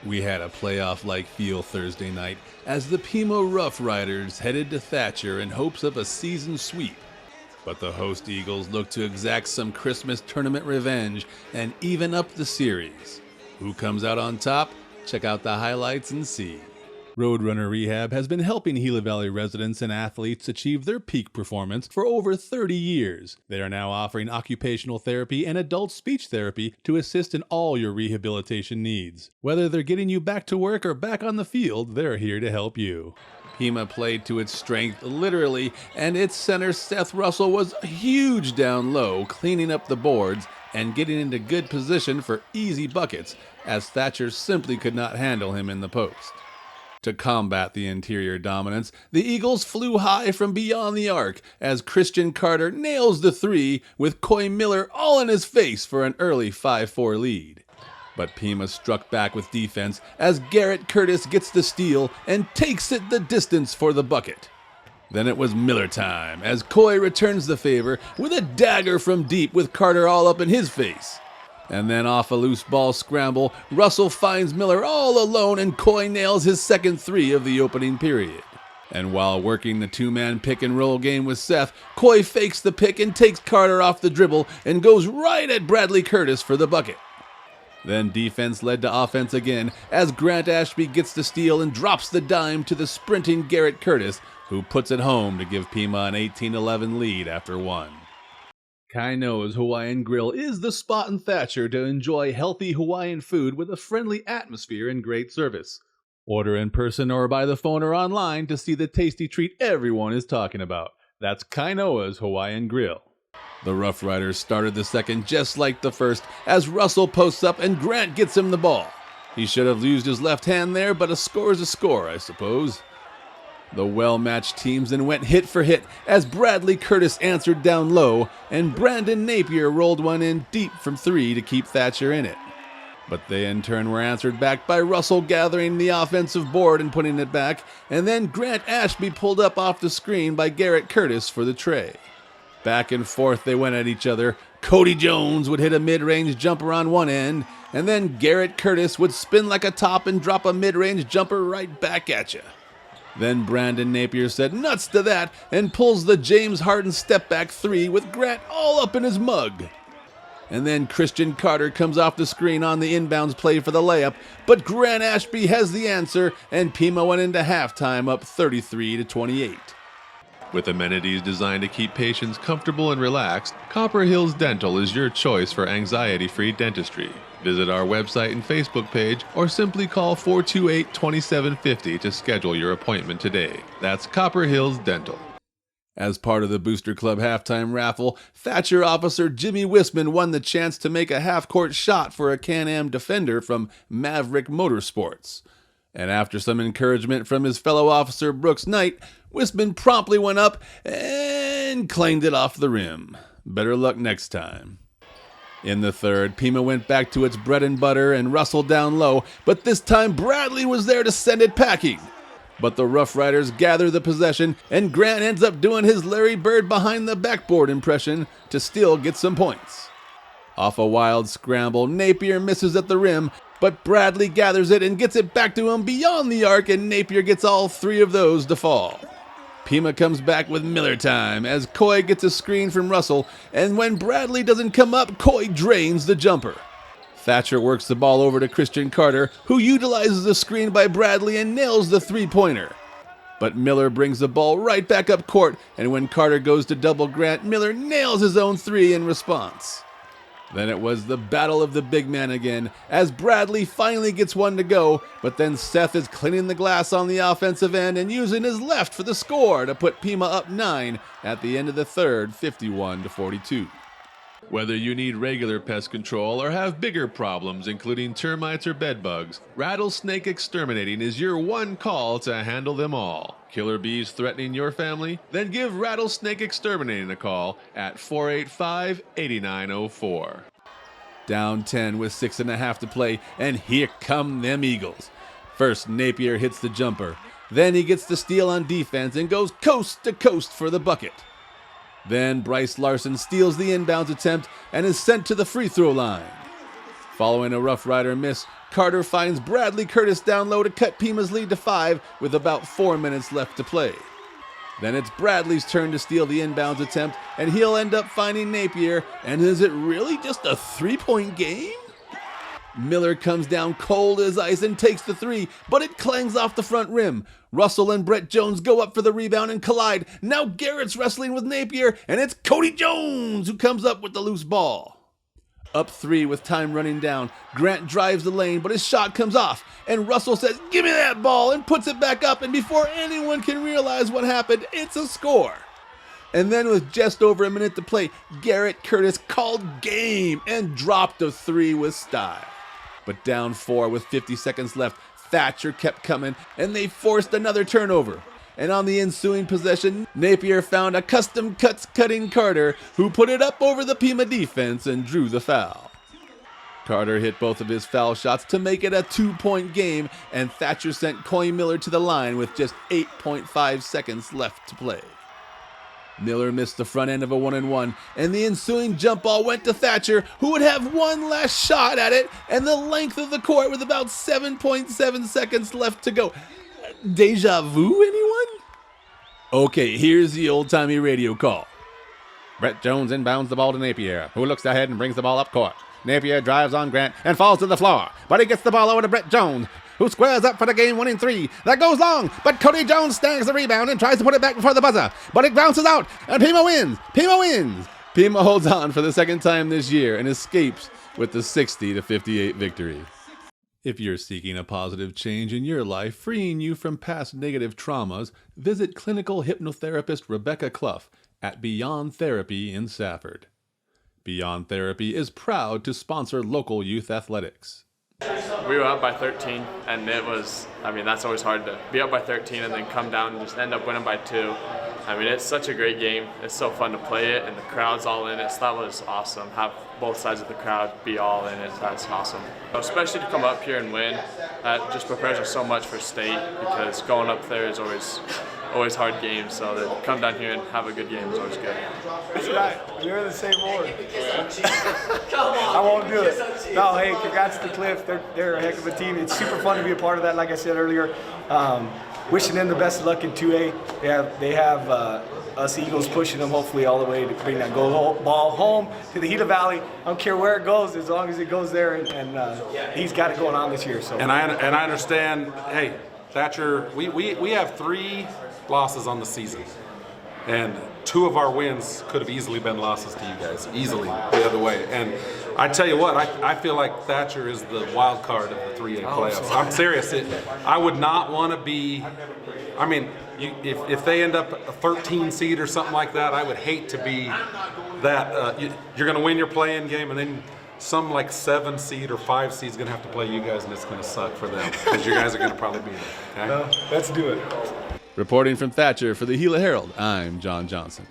We had a playoff-like feel Thursday night as the Pima Roughriders headed to Thatcher in hopes of a season sweep. But the host Eagles looked to exact some Christmas tournament revenge and even up the series. Who comes out on top? Check out the highlights and see. Roadrunner Rehab has been helping Gila Valley residents and athletes achieve their peak performance for over 30 years. They are now offering occupational therapy and adult speech therapy to assist in all your rehabilitation needs. Whether they're getting you back to work or back on the field, they're here to help you. Pima played to its strength, literally, and its center Seth Russell was huge down low, cleaning up the boards and getting into good position for easy buckets, as Thatcher simply could not handle him in the post. To combat the interior dominance, the Eagles flew high from beyond the arc as Christian Carter nails the three with Coy Miller all in his face for an early 5-4 lead. But Pima struck back with defense as Garrett Curtis gets the steal and takes it the distance for the bucket. Then it was Miller time as Coy returns the favor with a dagger from deep with Carter all up in his face. And then off a loose ball scramble, Russell finds Miller all alone and Coy nails his second three of the opening period. And while working the two-man pick and roll game with Seth, Coy fakes the pick and takes Carter off the dribble and goes right at Bradley Curtis for the bucket. Then defense led to offense again as Grant Ashby gets the steal and drops the dime to the sprinting Garrett Curtis, who puts it home to give Pima an 18-11 lead after one. Kainoa's Hawaiian Grill is the spot in Thatcher to enjoy healthy Hawaiian food with a friendly atmosphere and great service. Order in person or by the phone or online to see the tasty treat everyone is talking about. That's Kainoa's Hawaiian Grill. The Rough Riders started the second just like the first as Russell posts up and Grant gets him the ball. He should have used his left hand there, but a score is a score, I suppose. The well-matched teams then went hit for hit as Bradley Curtis answered down low and Brandon Napier rolled one in deep from three to keep Thatcher in it. But they in turn were answered back by Russell gathering the offensive board and putting it back, and then Grant Ashby pulled up off the screen by Garrett Curtis for the tray. Back and forth they went at each other. Cody Jones would hit a mid-range jumper on one end, and then Garrett Curtis would spin like a top and drop a mid-range jumper right back at you. Then Brandon Napier said nuts to that and pulls the James Harden step-back three with Grant all up in his mug. And then Christian Carter comes off the screen on the inbounds play for the layup, but Grant Ashby has the answer and Pima went into halftime up 33-28. With amenities designed to keep patients comfortable and relaxed, Copper Hills Dental is your choice for anxiety-free dentistry. Visit our website and Facebook page or simply call 428-2750 to schedule your appointment today. That's Copper Hills Dental. As part of the Booster Club halftime raffle, Thatcher officer Jimmy Wisman won the chance to make a half-court shot for a Can-Am Defender from Maverick Motorsports. And after some encouragement from his fellow officer Brooks Knight, Wisman promptly went up and claimed it off the rim. Better luck next time. In the third, Pima went back to its bread and butter and Russell down low, but this time Bradley was there to send it packing. But the Rough Riders gather the possession, and Grant ends up doing his Larry Bird behind the backboard impression to still get some points. Off a wild scramble, Napier misses at the rim, but Bradley gathers it and gets it back to him beyond the arc, and Napier gets all three of those to fall. Pima comes back with Miller time as Coy gets a screen from Russell, and when Bradley doesn't come up, Coy drains the jumper. Thatcher works the ball over to Christian Carter, who utilizes the screen by Bradley and nails the three-pointer. But Miller brings the ball right back up court, and when Carter goes to double Grant, Miller nails his own three in response. Then it was the battle of the big man again, as Bradley finally gets one to go, but then Seth is cleaning the glass on the offensive end and using his left for the score to put Pima up 9 at the end of the third, 51-42. Whether you need regular pest control or have bigger problems including termites or bedbugs, Rattlesnake Exterminating is your one call to handle them all. Killer bees threatening your family? Then give Rattlesnake Exterminating a call at 485-8904. Down 10 with 6.5 to play, and here come them Eagles. First, Napier hits the jumper. Then he gets the steal on defense and goes coast to coast for the bucket. Then Bryce Larson steals the inbounds attempt and is sent to the free throw line. Following a Rough Rider miss, Carter finds Bradley Curtis down low to cut Pima's lead to 5 with about 4 minutes left to play. Then it's Bradley's turn to steal the inbounds attempt, and he'll end up finding Napier, and is it really just a 3-point game? Miller comes down cold as ice and takes the 3, but it clangs off the front rim. Russell and Brett Jones go up for the rebound and collide. Now Garrett's wrestling with Napier, and it's Cody Jones who comes up with the loose ball. Up 3 with time running down, Grant drives the lane, but his shot comes off, and Russell says, "Give me that ball," and puts it back up, and before anyone can realize what happened, it's a score. And then with just over a minute to play, Garrett Curtis called game and dropped a 3 with style. But down 4 with 50 seconds left, Thatcher kept coming, and they forced another turnover. And on the ensuing possession, Napier found a custom cuts cutting Carter, who put it up over the Pima defense and drew the foul. Carter hit both of his foul shots to make it a 2-point game, and Thatcher sent Coy Miller to the line with just 8.5 seconds left to play. Miller missed the front end of a 1-and-1, and the ensuing jump ball went to Thatcher, who would have one last shot at it, and the length of the court with about 7.7 seconds left to go. Deja vu, anyone? Okay, here's the old-timey radio call. Brett Jones inbounds the ball to Napier, who looks ahead and brings the ball up court. Napier drives on Grant and falls to the floor, but he gets the ball over to Brett Jones, who squares up for the game-winning 3. That goes long, but Cody Jones snags the rebound and tries to put it back before the buzzer, but it bounces out, and Pima wins! Pima wins! Pima holds on for the second time this year and escapes with the 60-58 victory. If you're seeking a positive change in your life, freeing you from past negative traumas, visit clinical hypnotherapist Rebecca Clough at Beyond Therapy in Safford. Beyond Therapy is proud to sponsor local youth athletics. We were up by 13, and that's always hard to be up by 13 and then come down and just end up winning by 2. It's such a great game. It's so fun to play it, and the crowd's all in it. So that was awesome. Have both sides of the crowd be all in it. That's awesome. Especially to come up here and win, that just prepares us so much for state, because going up there is always hard games. So to come down here and have a good game is always good. That's right. You're in the same order. I won't do it. No, hey, congrats to Cliff. They're a heck of a team. It's super fun to be a part of that, like I said earlier. Wishing them the best of luck in 2A. They have us Eagles pushing them hopefully all the way to bring that ball home to the Gila Valley. I don't care where it goes, as long as it goes there, and he's got it going on this year. So. And I understand. Hey, Thatcher, we have 3 losses on the season, and 2 of our wins could have easily been losses to you guys, easily the other way. And I tell you what, I feel like Thatcher is the wild card of the 3A playoffs. I'm serious. I would not want to be. If they end up a 13 seed or something like that, I would hate to be that. You're going to win your play-in game, and then some like 7 seed or 5 seed is going to have to play you guys, and it's going to suck for them, because you guys are going to probably beat them. Okay? Let's do it. Reporting from Thatcher for the Gila Herald, I'm John Johnson.